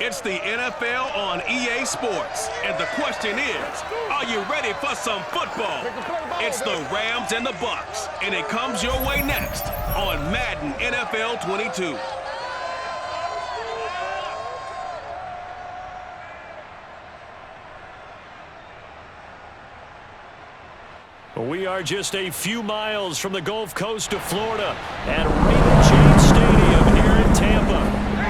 It's the NFL on EA Sports, and the question is, are you ready for some football? It's the Rams and the Bucs, and it comes your way next on Madden NFL 22. We are just a few miles from the Gulf Coast of Florida at Raymond James Stadium here in Tampa.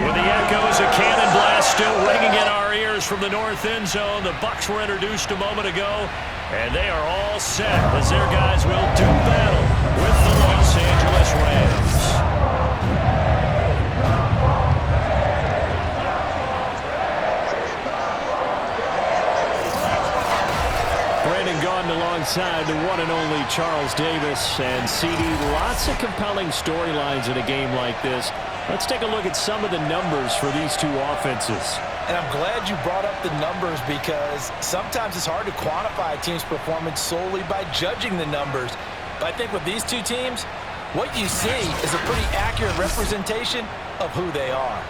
With the echoes of cannon blast still ringing in our ears from the north end zone, the Bucs were introduced a moment ago, and they are all set as their guys will do battle with the Los Angeles Rams. Alongside the one and only Charles Davis. And CD, lots of compelling storylines in a game like this. Let's take a look at some of the numbers for these two offenses. And I'm glad you brought up the numbers, because sometimes it's hard to quantify a team's performance solely by judging the numbers. But I think with these two teams, what you see is a pretty accurate representation of who they are.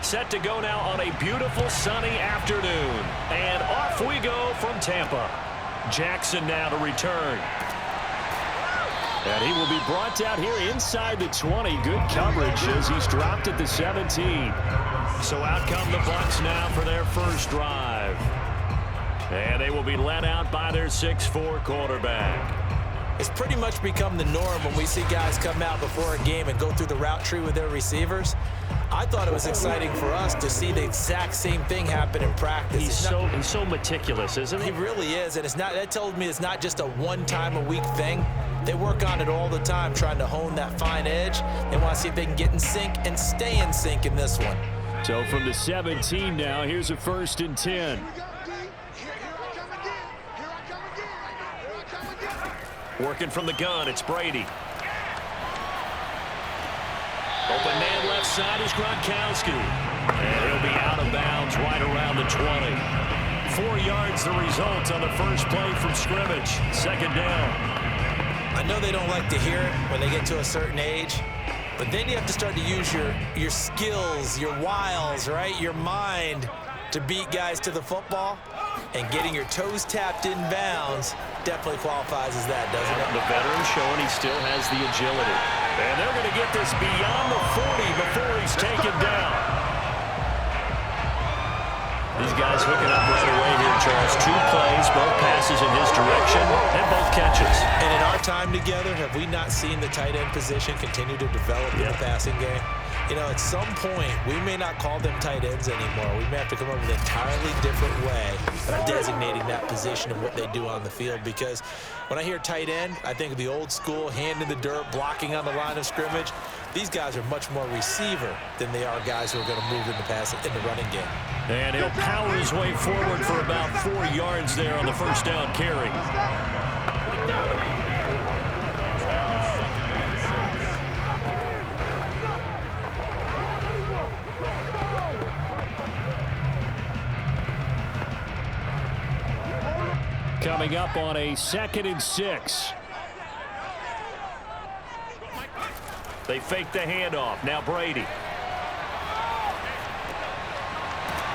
Set to go now on a beautiful sunny afternoon. And off we go from Tampa. Jackson now to return. And he will be brought down here inside the 20. Good coverage as he's dropped at the 17. So out come the Bucs now for their first drive. And they will be led out by their 6'4" quarterback. It's pretty much become the norm when we see guys come out before a game and go through the route tree with their receivers. I thought it was exciting for us to see the exact same thing happen in practice. He's so meticulous, isn't he? He really is, and that told me it's not just a one-time-a-week thing. They work on it all the time, trying to hone that fine edge. They want to see if they can get in sync and stay in sync in this one. So from the 17 now, here's a 1st and 10. Working from the gun, it's Brady. Open man left side is Gronkowski. And he'll be out of bounds right around the 20. 4 yards the result on the first play from scrimmage. 2nd down. I know they don't like to hear it when they get to a certain age, but then you have to start to use your skills, your wiles, right? Your mind to beat guys to the football. And getting your toes tapped in bounds definitely qualifies as that, doesn't it? The veteran showing he still has the agility. And they're going to get this beyond the 40 before he's taken down. These guys hooking up right away here, Charles. 2 plays, both passes in his direction, and both catches. And in our time together, have we not seen the tight end position continue to develop in the passing game? You know, at some point, we may not call them tight ends anymore. We may have to come up with an entirely different way of designating that position and what they do on the field. Because when I hear tight end, I think of the old school, hand in the dirt, blocking on the line of scrimmage. These guys are much more receiver than they are guys who are going to move in the running game. And he'll power his way forward for about 4 yards there on the first down carry. Coming up on a 2nd and 6. They fake the handoff. Now Brady.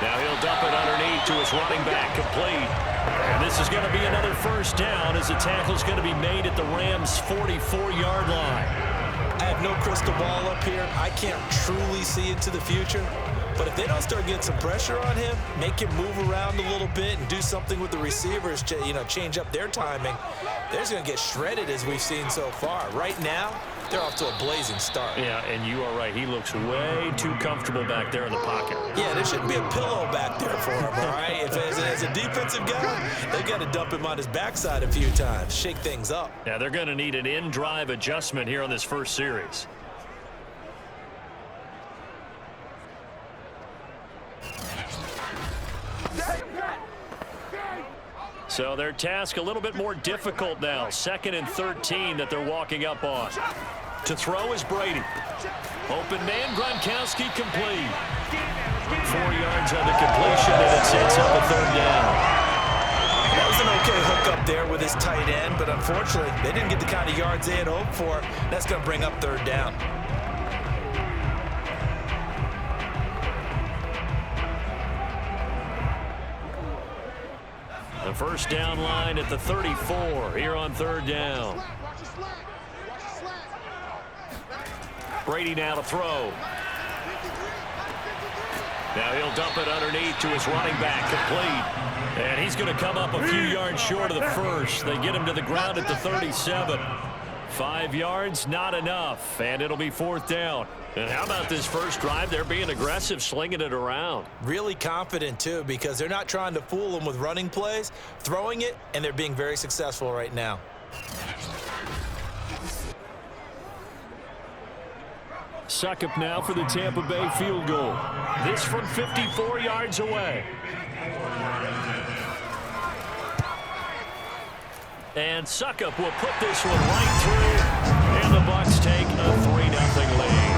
Now he'll dump it underneath to his running back, complete. And this is going to be another first down as the tackle's going to be made at the Rams' 44-yard line. I have no crystal ball up here. I can't truly see into the future. But if they don't start getting some pressure on him, make him move around a little bit and do something with the receivers, change up their timing, they're just going to get shredded as we've seen so far. Right now, they're off to a blazing start. Yeah, and you are right. He looks way too comfortable back there in the pocket. Yeah, there shouldn't be a pillow back there for him, all right? If as a defensive guy, they've got to dump him on his backside a few times, shake things up. Yeah, they're going to need an in-drive adjustment here on this first series. So their task a little bit more difficult now. 2nd and 13 that they're walking up on. To throw is Brady. Open man, Gronkowski complete. 4 yards on the completion, and it sets up a 3rd down. That was an okay hook up there with his tight end, but unfortunately, they didn't get the kind of yards they had hoped for. That's going to bring up 3rd down. The first down line at the 34 here on 3rd down. Brady now to throw. Now he'll dump it underneath to his running back, complete. And he's going to come up a few yards short of the first. They get him to the ground at the 37. 5 yards, not enough, and it'll be 4th down. And how about this first drive? They're being aggressive, slinging it around. Really confident, too, because they're not trying to fool them with running plays, throwing it, and they're being very successful right now. Suckup now for the Tampa Bay field goal. This from 54 yards away. And Suckup will put this one right through, and the Bucs take a 3-0 lead.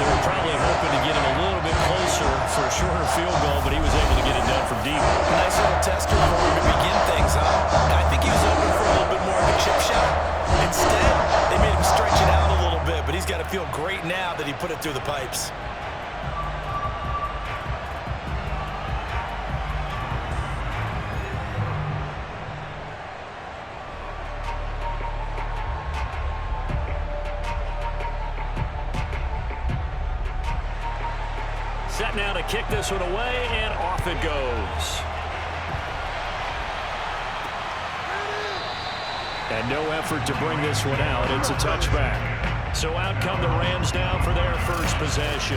They were probably hoping to get him a little bit closer for a shorter field goal, but he was able to get it done from deep. Nice little tester for him to begin things, huh? I think he was hoping for a little bit more of a chip shot. Instead, they made him stretch it out a little bit, but he's got to feel great now that he put it through the pipes. Set now to kick this one away, and off it goes. And no effort to bring this one out. It's a touchback. So out come the Rams now for their first possession.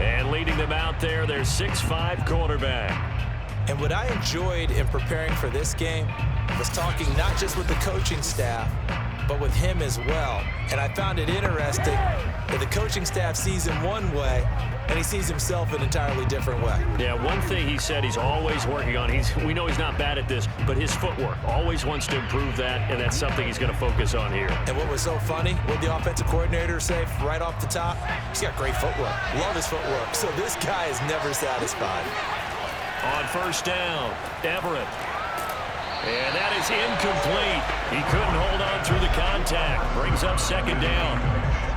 And leading them out there, their 6'5" quarterback. And what I enjoyed in preparing for this game was talking not just with the coaching staff, but with him as well. And I found it interesting that the coaching staff sees him one way, and he sees himself an entirely different way. Yeah, one thing he said he's always working on, we know he's not bad at this, but his footwork, always wants to improve that, and that's something he's going to focus on here. And what was so funny, what the offensive coordinator say right off the top, he's got great footwork. Love his footwork. So this guy is never satisfied. On first down, Everett. And that is incomplete. He couldn't hold on through the contact. Brings up 2nd down.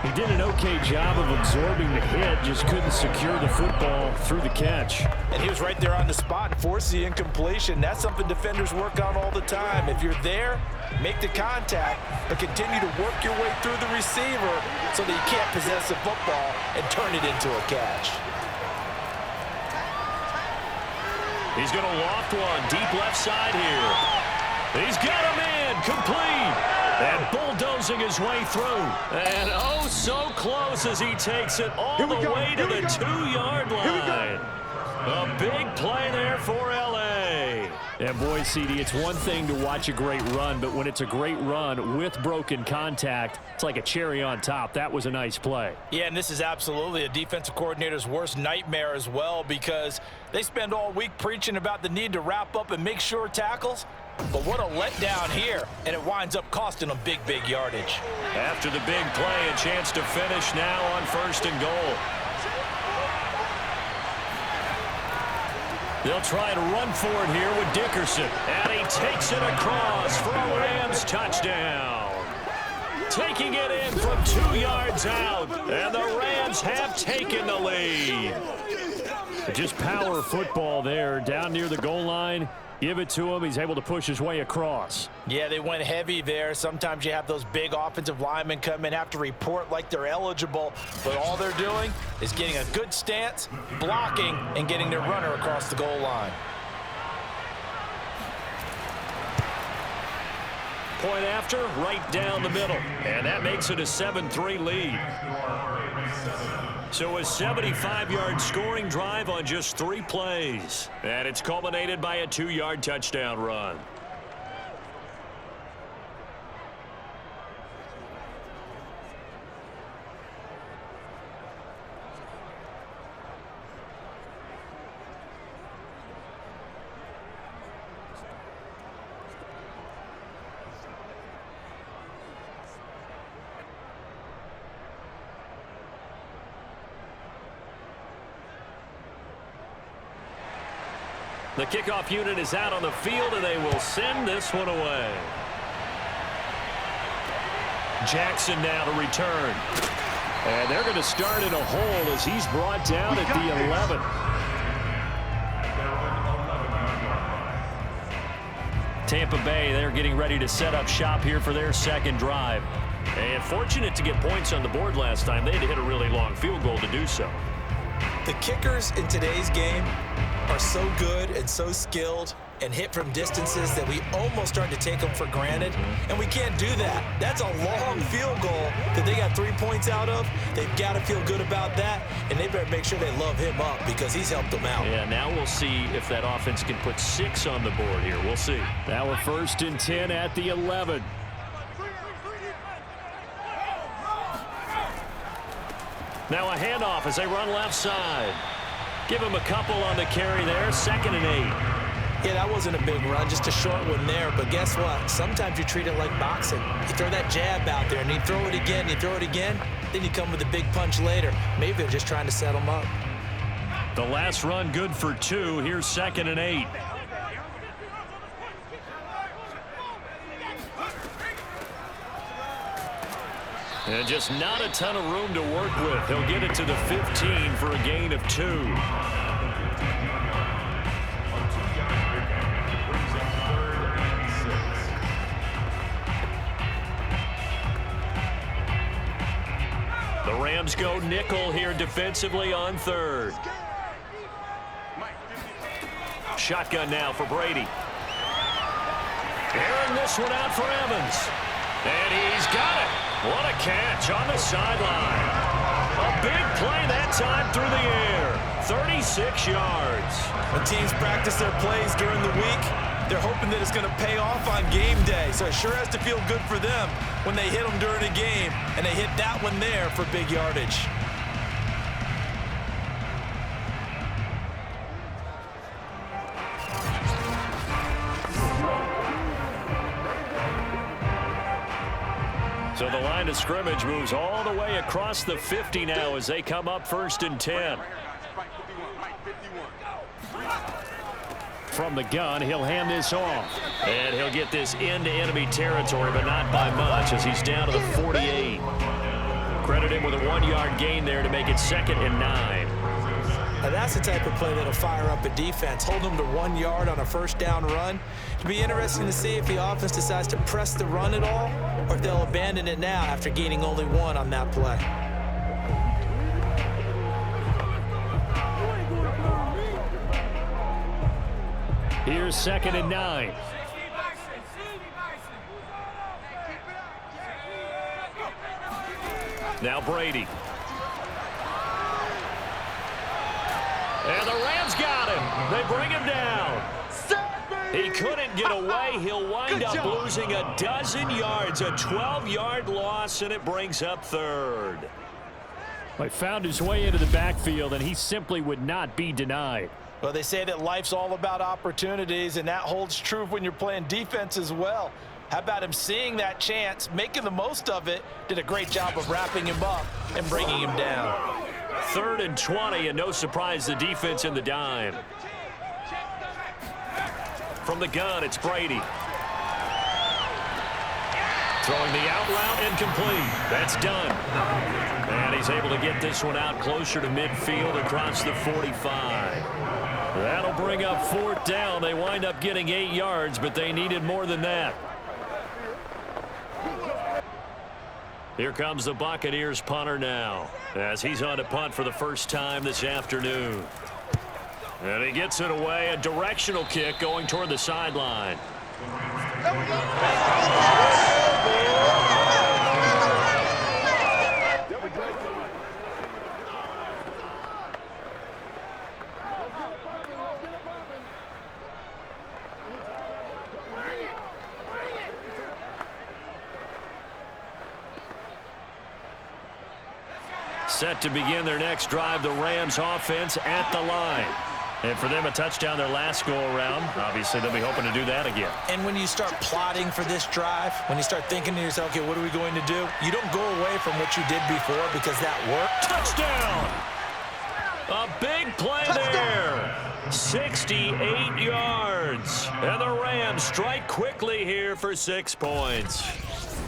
He did an okay job of absorbing the hit, just couldn't secure the football through the catch. And he was right there on the spot and forced the incompletion. That's something defenders work on all the time. If you're there, make the contact, but continue to work your way through the receiver so that you can't possess the football and turn it into a catch. He's going to loft one deep left side here. He's got him in, complete. And bulldozing his way through. And oh, so close as he takes it all the way to the 2-yard line. A big play there for L.A. And boy, CD, it's one thing to watch a great run, but when it's a great run with broken contact, it's like a cherry on top. That was a nice play. Yeah, and this is absolutely a defensive coordinator's worst nightmare as well, because they spend all week preaching about the need to wrap up and make sure tackles. But what a letdown here, and it winds up costing them big, big yardage. After the big play, a chance to finish now on 1st and goal. They'll try to run for it here with Dickerson. And he takes it across for a Rams touchdown. Taking it in from 2 yards out. And the Rams have taken the lead. Just power football there down near the goal line. Give it to him. He's able to push his way across. Yeah, they went heavy there. Sometimes you have those big offensive linemen come in, have to report like they're eligible, but all they're doing is getting a good stance, blocking, and getting their runner across the goal line. Point after, right down the middle. And that makes it a 7-3 lead. So a 75-yard scoring drive on just 3 plays. And it's culminated by a 2-yard touchdown run. The kickoff unit is out on the field, and they will send this one away. Jackson now to return. And they're going to start in a hole as he's brought down at the 11. Tampa Bay, they're getting ready to set up shop here for their second drive. And fortunate to get points on the board last time. They had to hit a really long field goal to do so. The kickers in today's game are so good and so skilled and hit from distances that we almost start to take them for granted, and we can't do that. That's a long field goal that they got 3 points out of. They've got to feel good about that, and they better make sure they love him up because he's helped them out. Yeah, now we'll see if that offense can put 6 on the board here. We'll see. Now a 1st and 10 at the 11. Now a handoff as they run left side. Give him a couple on the carry there. 2nd and 8. Yeah, that wasn't a big run, just a short one there. But guess what? Sometimes you treat it like boxing. You throw that jab out there, and you throw it again, you throw it again, then you come with a big punch later. Maybe they're just trying to set them up. The last run good for 2. Here's 2nd and 8. And just not a ton of room to work with. He'll get it to the 15 for a gain of 2. The Rams go nickel here defensively on 3rd. Shotgun now for Brady. Airing this one out for Evans. And he's got it. What a catch on the sideline. A big play that time through the air. 36 yards. When teams practice their plays during the week, they're hoping that it's going to pay off on game day. So it sure has to feel good for them when they hit them during a game, and they hit that one there for big yardage. So the line of scrimmage moves all the way across the 50 now as they come up 1st and 10. From the gun, he'll hand this off. And he'll get this into enemy territory, but not by much as he's down to the 48. Credit him with a 1-yard gain there to make it 2nd and 9. Now that's the type of play that'll fire up a defense. Hold them to 1 yard on a 1st down run. It'll be interesting to see if the offense decides to press the run at all or if they'll abandon it now after gaining only 1 on that play. Here's 2nd and 9. Now Brady. And the Rams got him. They bring him down. He couldn't get away. He'll wind up losing a dozen yards. A 12-yard loss, and it brings up 3rd. He found his way into the backfield, and he simply would not be denied. Well, they say that life's all about opportunities, and that holds true when you're playing defense as well. How about him seeing that chance, making the most of it, did a great job of wrapping him up and bringing him down. 3rd and 20, and no surprise, the defense in the dime. From the gun, it's Brady. Throwing the out route incomplete. That's done. And he's able to get this one out closer to midfield across the 45. That'll bring up 4th down. They wind up getting 8 yards, but they needed more than that. Here comes the Buccaneers punter now, as he's on to punt for the first time this afternoon. And he gets it away, a directional kick going toward the sideline. Set to begin their next drive, the Rams offense at the line. And for them, a touchdown their last go-around. Obviously, they'll be hoping to do that again. And when you start plotting for this drive, when you start thinking to yourself, okay, what are we going to do? You don't go away from what you did before because that worked. Touchdown! A big play there. 68 yards. And the Rams strike quickly here for 6 points.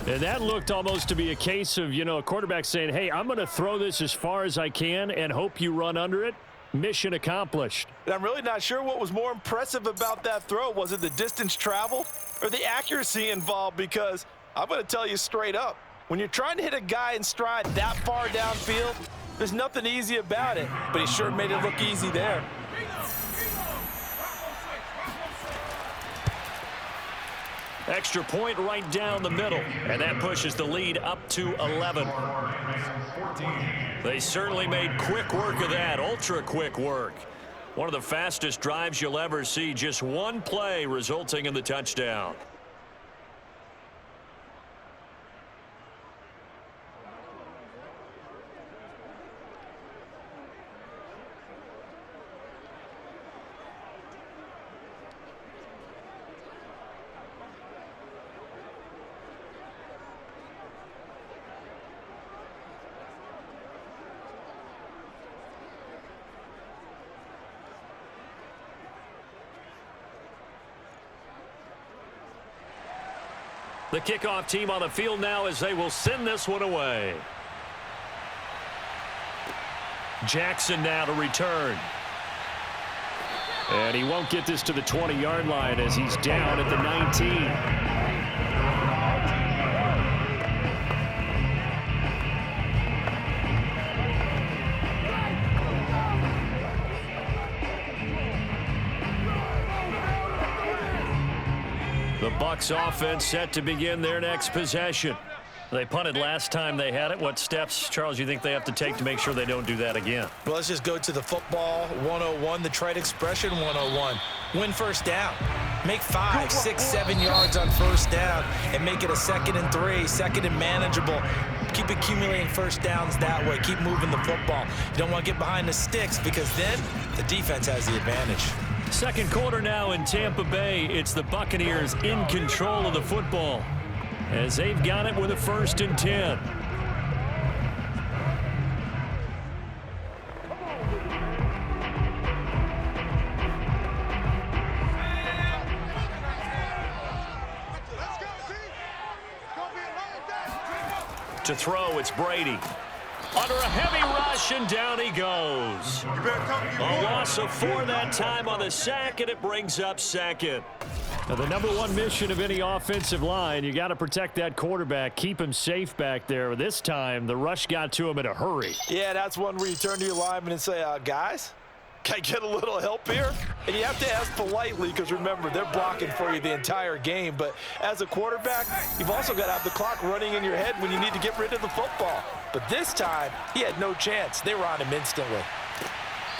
And that looked almost to be a case of, a quarterback saying, hey, I'm going to throw this as far as I can and hope you run under it. Mission accomplished. And I'm really not sure what was more impressive about that throw. Was it the distance traveled or the accuracy involved? Because I'm going to tell you straight up, when you're trying to hit a guy in stride that far downfield, there's nothing easy about it. But he sure made it look easy there. Extra point right down the middle, and that pushes the lead up to 11. They certainly made quick work of that, ultra-quick work. One of the fastest drives you'll ever see, just one play resulting in the touchdown. The kickoff team on the field now as they will send this one away. Jackson now to return. And he won't get this to the 20-yard line as he's down at the 19. The Bucs offense set to begin their next possession. They punted last time they had it. What steps, Charles, you think they have to take to make sure they don't do that again? Well, let's just go to the football 101, the trite expression 101. Win first down. Make 5, 6, 7 yards on first down and make it a 2nd and 3, 2nd and manageable. Keep accumulating first downs that way. Keep moving the football. You don't want to get behind the sticks because then the defense has the advantage. Second quarter now in Tampa Bay. It's the Buccaneers in control of the football as they've got it with a 1st and 10. To throw, it's Brady. Under a heavy rush, and down he goes. A loss of 4 that time on the sack, and it brings up 2nd. Now, the number one mission of any offensive line, you got to protect that quarterback, keep him safe back there. This time, the rush got to him in a hurry. Yeah, that's one where you turn to your lineman and say, guys, can I get a little help here? And you have to ask politely because, remember, they're blocking for you the entire game. But as a quarterback, you've also got to have the clock running in your head when you need to get rid of the football. But this time, he had no chance. They were on him instantly.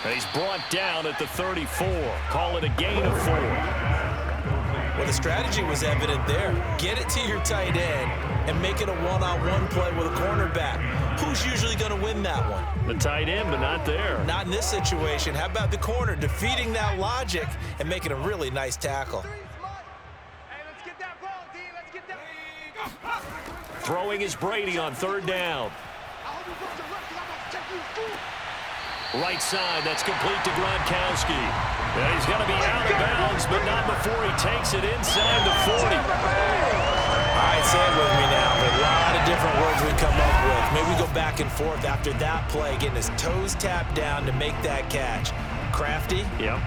And he's brought down at the 34. Call it a gain of 4. Well, the strategy was evident there. Get it to your tight end and make it a one-on-one play with a cornerback. Who's usually going to win that one? The tight end, but not there. Not in this situation. How about the corner defeating that logic and making a really nice tackle? Throwing is Brady on 3rd down. Right side, that's complete to Gronkowski. And he's going to be out of bounds, but not before he takes it inside the 40. All right, say it with me now. different words we come up with. Maybe we go back and forth after that play, getting his toes tapped down to make that catch. Crafty. Yep.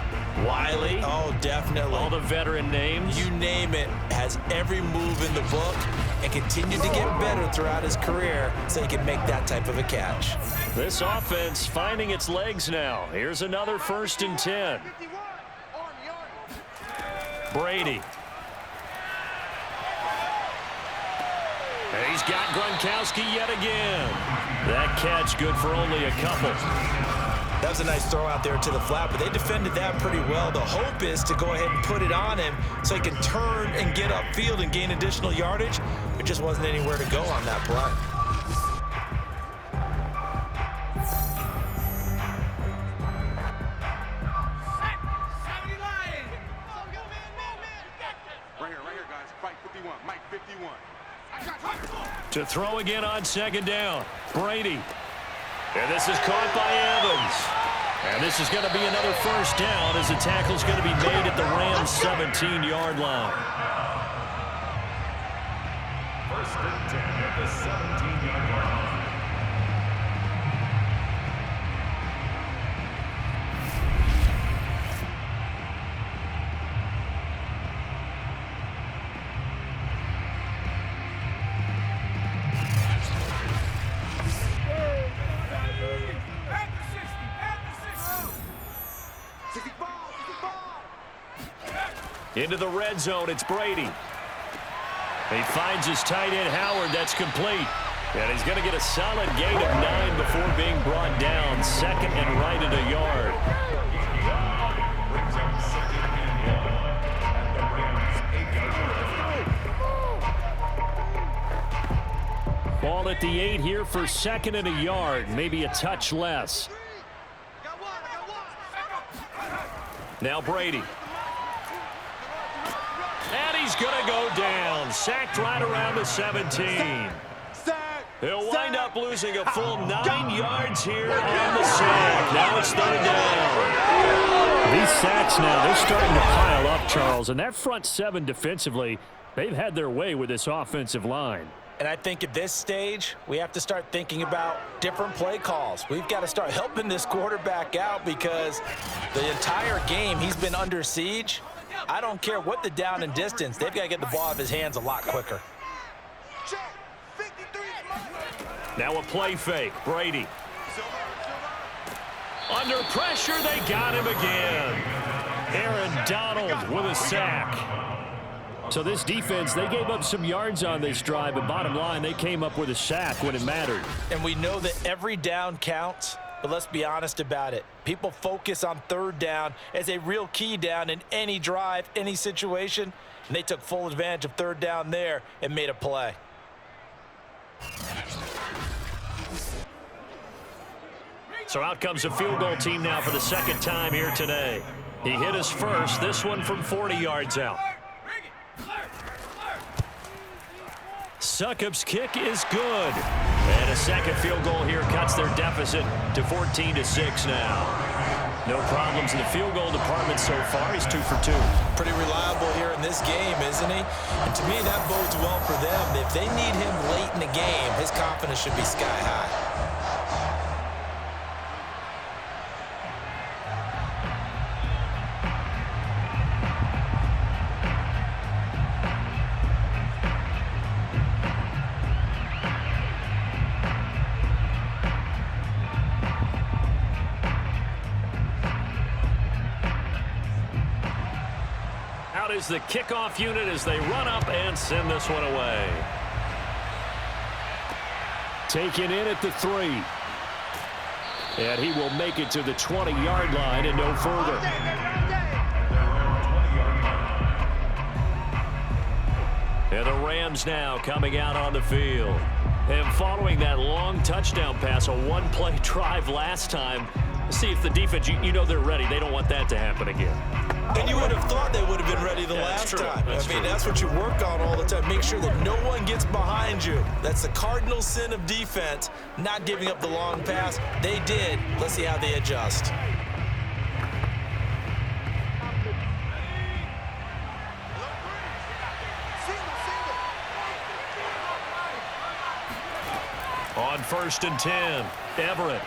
Wiley. Oh, definitely. All the veteran names. You name it. Has every move in the book and continued to get better throughout his career so he can make that type of a catch. This offense finding its legs now. Here's another 1st and 10. Brady. He's got Gronkowski yet again. That catch good for only a couple. That was a nice throw out there to the flat, but they defended that pretty well. The hope is to go ahead and put it on him so he can turn and get upfield and gain additional yardage. There just wasn't anywhere to go on that play. Right here, guys. Fight 51. Mike 51. To throw again on 2nd down. Brady. And this is caught by Evans. And this is going to be another 1st down as the tackle's going to be made at the Rams' 17-yard line. 1st and 10 at the 17-yard line. Into the red zone, it's Brady. He finds his tight end, Howard. That's complete. And he's going to get a solid gain of 9 before being brought down. 2nd and right at a yard. Brings up 2nd and 1 at the Rams' 8-yard line. Ball at the 8 here for 2nd and a yard. Maybe a touch less. Now Brady. And he's going to go down. Sacked right around the 17. He'll wind up losing a full 9 yards here on the sack. Now it's 3rd down. These sacks now, they're starting to pile up, Charles. And that front 7 defensively, they've had their way with this offensive line. And I think at this stage, we have to start thinking about different play calls. We've got to start helping this quarterback out because the entire game he's been under siege. I don't care what the down and distance. They've got to get the ball out of his hands a lot quicker. Now a play fake. Brady. Under pressure, they got him again. Aaron Donald with a sack. So this defense, they gave up some yards on this drive, but bottom line, they came up with a sack when it mattered. And we know that every down counts, but let's be honest about it. People focus on 3rd down as a real key down in any drive, any situation, and they took full advantage of 3rd down there and made a play. So out comes a field goal team now for the 2nd time here today. He hit his first, this one from 40 yards out. Succop's kick is good. And a 2nd field goal here cuts their deficit to 14-6 now. No problems in the field goal department so far. He's 2 for 2. Pretty reliable here in this game, isn't he? And to me, that bodes well for them. If they need him late in the game, his confidence should be sky high. Is the kickoff unit as they run up and send this one away. Taken in at the 3. And he will make it to the 20-yard line and no further. And the Rams now coming out on the field. And following that long touchdown pass, a one-play drive last time, see if the defense, you know they're ready. They don't want that to happen again. And you would have thought they would have been ready the last time. That's what you work on all the time. Make sure that no one gets behind you. That's the cardinal sin of defense, not giving up the long pass. They did. Let's see how they adjust. On 1st and 10, Everett.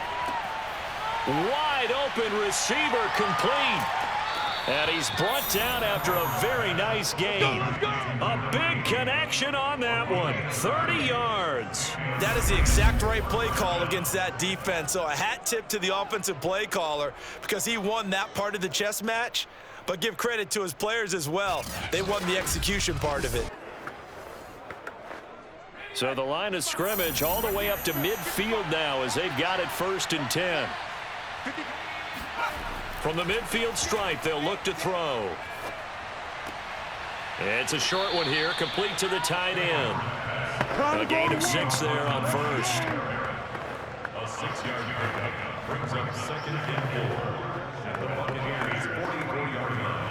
Wide open receiver complete. And he's brought down after a very nice game. A big connection on that one. 30 yards. That is the exact right play call against that defense. So a hat tip to the offensive play caller because he won that part of the chess match. But give credit to his players as well. They won the execution part of it. So the line of scrimmage all the way up to midfield now as they've got it 1st and 10. From the midfield stripe, they'll look to throw. It's a short one here, complete to the tight end. A gain of 6 there on 1st. A 6-yard pickup brings up 2nd and 4 at the Buccaneers' 44-yard line.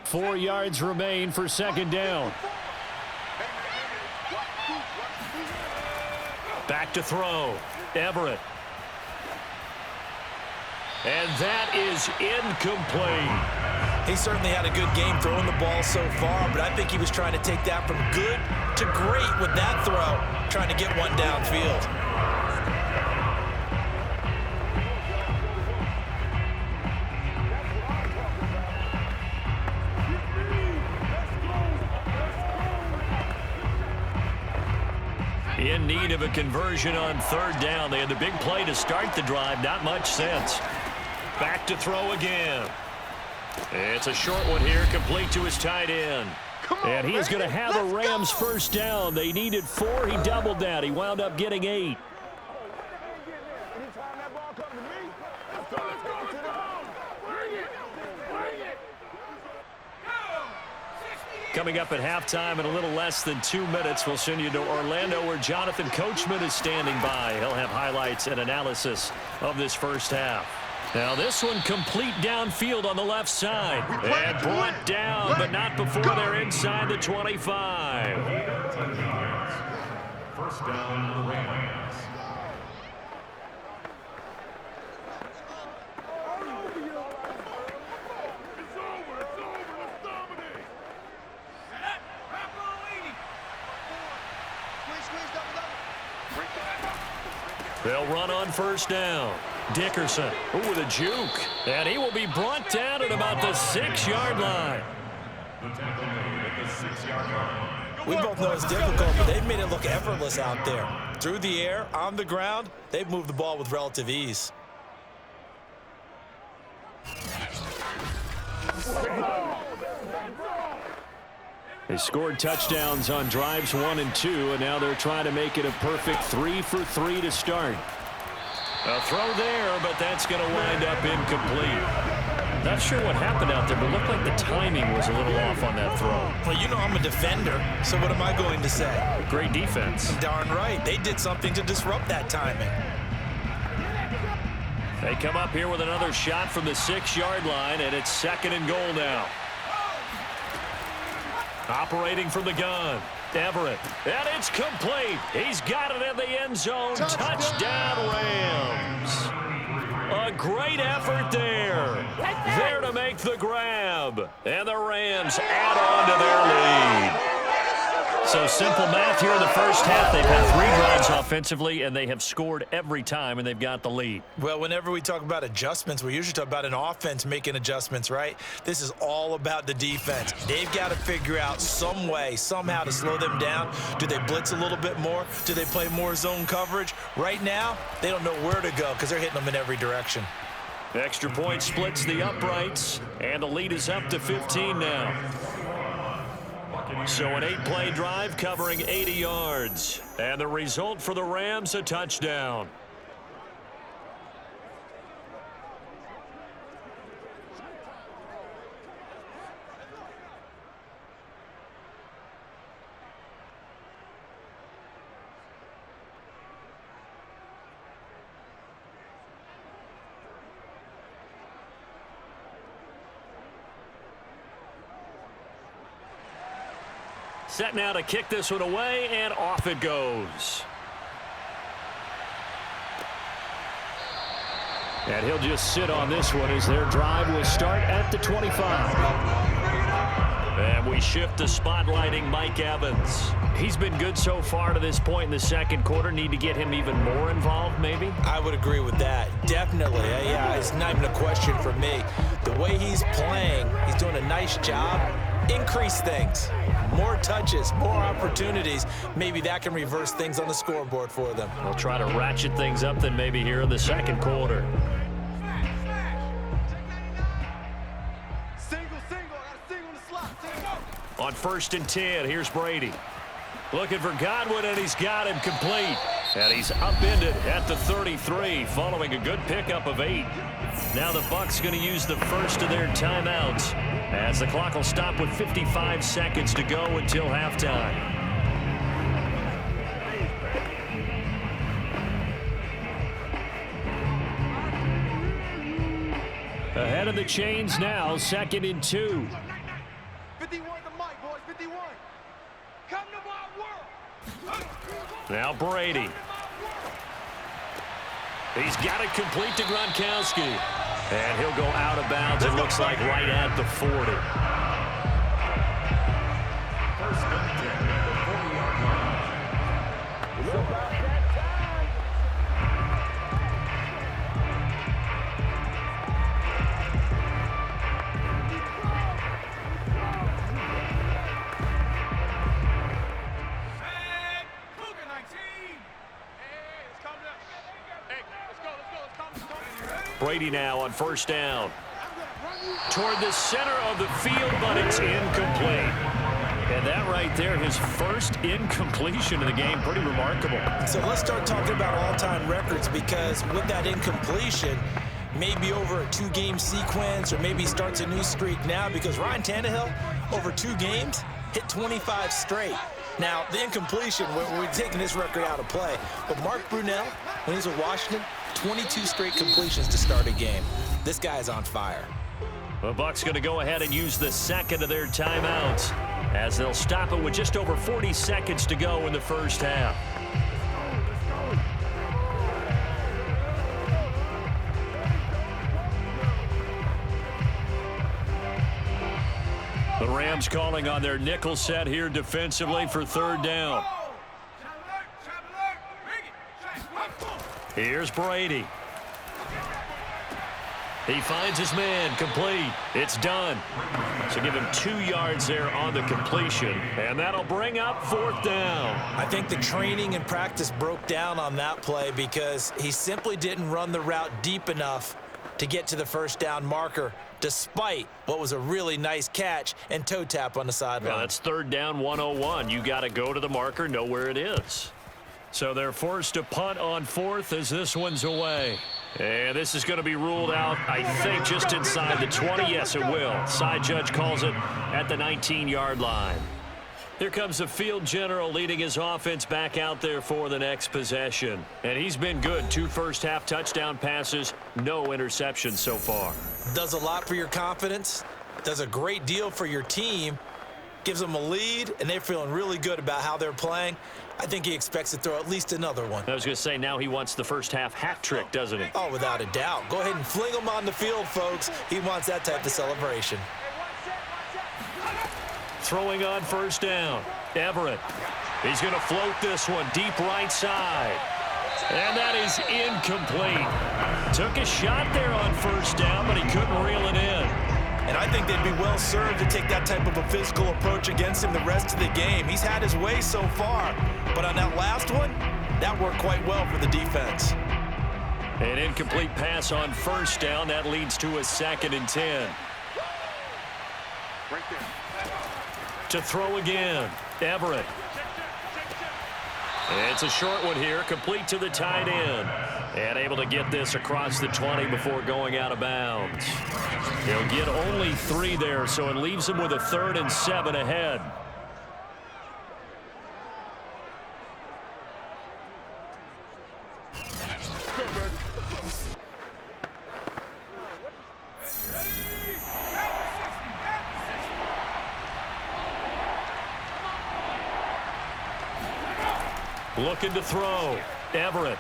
4 yards remain for 2nd down. Back to throw. Everett. And that is incomplete. He certainly had a good game throwing the ball so far, but I think he was trying to take that from good to great with that throw, trying to get one downfield. In need of a conversion on 3rd down. They had the big play to start the drive. Not much sense. Back to throw again. It's a short one here, complete to his tight end. And he is going to have a Rams 1st down. They needed 4. He doubled that. He wound up getting 8. Coming up at halftime in a little less than 2 minutes, we'll send you to Orlando where Jonathan Coachman is standing by. He'll have highlights and analysis of this first half. Now this one complete downfield on the left side. And brought down, but not before they're inside the 25. 1st down, Rams. They'll run on 1st down. Dickerson with a juke. And he will be brought down at about the 6-yard line. The tackle made at the 6-yard line. We both know it's difficult, but they've made it look effortless out there. Through the air, on the ground, they've moved the ball with relative ease. They scored touchdowns on drives 1 and 2, and now they're trying to make it a perfect 3 for 3 to start. A throw there, but that's going to wind up incomplete. Not sure what happened out there, but it looked like the timing was a little off on that throw. Well, you know I'm a defender, so what am I going to say? Great defense. Darn right. They did something to disrupt that timing. They come up here with another shot from the 6-yard line, and it's 2nd and goal now. Operating from the gun, Everett. And it's complete. He's got it in the end zone. Touchdown, Rams. A great effort there. There to make the grab. And the Rams add on to their lead. So simple math here in the first half. They've had 3 drives offensively, and they have scored every time, and they've got the lead. Well, whenever we talk about adjustments, we usually talk about an offense making adjustments, right? This is all about the defense. They've got to figure out some way, somehow to slow them down. Do they blitz a little bit more? Do they play more zone coverage? Right now, they don't know where to go because they're hitting them in every direction. Extra point splits the uprights, and the lead is up to 15 now. So an 8-play drive covering 80 yards. And the result for the Rams, a touchdown. Set now to kick this one away, and off it goes. And he'll just sit on this one as their drive will start at the 25. And we shift to spotlighting Mike Evans. He's been good so far to this point in the second quarter. Need to get him even more involved, maybe? I would agree with that. Definitely. Yeah, it's not even a question for me. The way he's playing, he's doing a nice job. Increase things. More touches, more opportunities. Maybe that can reverse things on the scoreboard for them. We'll try to ratchet things up then maybe here in the second quarter. On 1st and 10, here's Brady. Looking for Godwin, and he's got him complete. And he's upended at the 33, following a good pickup of 8. Now the Bucs going to use the first of their timeouts, as the clock will stop with 55 seconds to go until halftime. Ahead of the chains now, 2nd and 2. 51 to Mike, boys, 51. Come to my world. Now Brady. He's got it complete to Gronkowski. And he'll go out of bounds, it looks like right at the 40. First and 10 at the 40-yard line. Brady now on 1st down. Toward the center of the field, but it's incomplete. And that right there, his first incompletion of the game, pretty remarkable. So let's start talking about all-time records, because with that incompletion, maybe over a 2-game sequence, or maybe starts a new streak now, because Ryan Tannehill, over 2 games, hit 25 straight. Now, the incompletion, we're taking this record out of play. But Mark Brunell, when he was with Washington, 22 straight completions to start a game. This guy's on fire. The Bucs going to go ahead and use the second of their timeouts, as they'll stop it with just over 40 seconds to go in the first half. The Rams calling on their nickel set here defensively for 3rd down. Here's Brady. He finds his man, complete. It's done. So give him 2 yards there on the completion, and that'll bring up 4th down. I think the training and practice broke down on that play, because he simply didn't run the route deep enough to get to the 1st down marker, despite what was a really nice catch and toe tap on the sideline. Well, that's 3rd down 101. You got to go to the marker, know where it is. So they're forced to punt on 4th as this one's away. And this is going to be ruled out, I think, just inside the 20. Yes, it will. Side judge calls it at the 19-yard line. Here comes the field general leading his offense back out there for the next possession. And he's been good. 2 first-half touchdown passes, no interceptions so far. Does a lot for your confidence, does a great deal for your team, gives them a lead, and they're feeling really good about how they're playing. I think he expects to throw at least another one. I was going to say, now he wants the first-half hat trick, doesn't he? Oh, without a doubt. Go ahead and fling him on the field, folks. He wants that type of celebration. Throwing on 1st down. Everett. He's going to float this one deep right side. And that is incomplete. Took a shot there on 1st down, but he couldn't reel it in. And I think they'd be well served to take that type of a physical approach against him the rest of the game. He's had his way so far, but on that last one, that worked quite well for the defense. An incomplete pass on 1st down. That leads to a 2nd and 10. Right there. To throw again, Everett. It's a short one here, complete to the tight end. And able to get this across the 20 before going out of bounds. He'll get only 3 there, so it leaves him with a 3rd and 7 ahead. Looking to throw. Everett.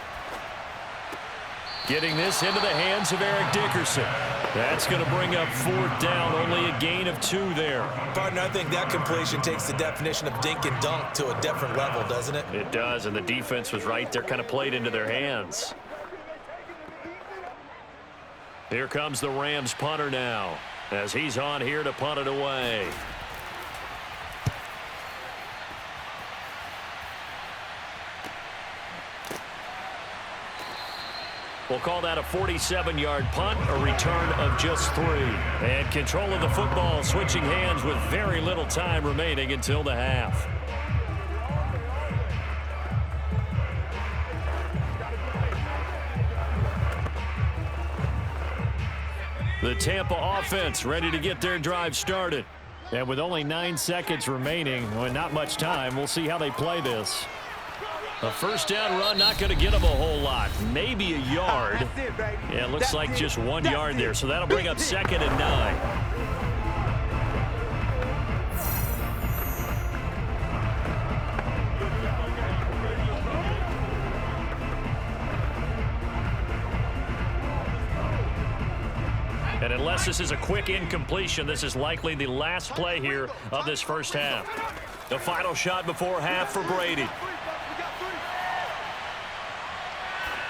Getting this into the hands of Eric Dickerson. That's going to bring up 4th down, only a gain of 2 there. Partner, I think that completion takes the definition of dink and dunk to a different level, doesn't it? It does, and the defense was right there, kind of played into their hands. Here comes the Rams punter now, as he's on here to punt it away. We'll call that a 47-yard punt, a return of just 3. And control of the football switching hands with very little time remaining until the half. The Tampa offense ready to get their drive started. And with only 9 seconds remaining, well, not much time, we'll see how they play this. A 1st down run, not going to get them a whole lot. Maybe a yard. Yeah, it looks like just 1 yard there, so that'll bring up 2nd and 9. And unless this is a quick incompletion, this is likely the last play here of this first half. The final shot before half for Brady.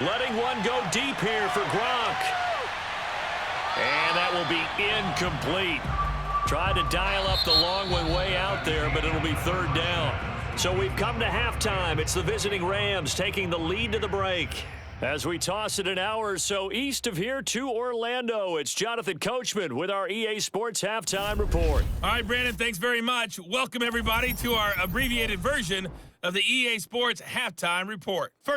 Letting one go deep here for Gronk. And that will be incomplete. Tried to dial up the long one way out there, but it'll be 3rd down. So we've come to halftime. It's the visiting Rams taking the lead to the break. As we toss it an hour or so east of here to Orlando, it's Jonathan Coachman with our EA Sports Halftime Report. All right, Brandon, thanks very much. Welcome, everybody, to our abbreviated version of the EA Sports Halftime Report. First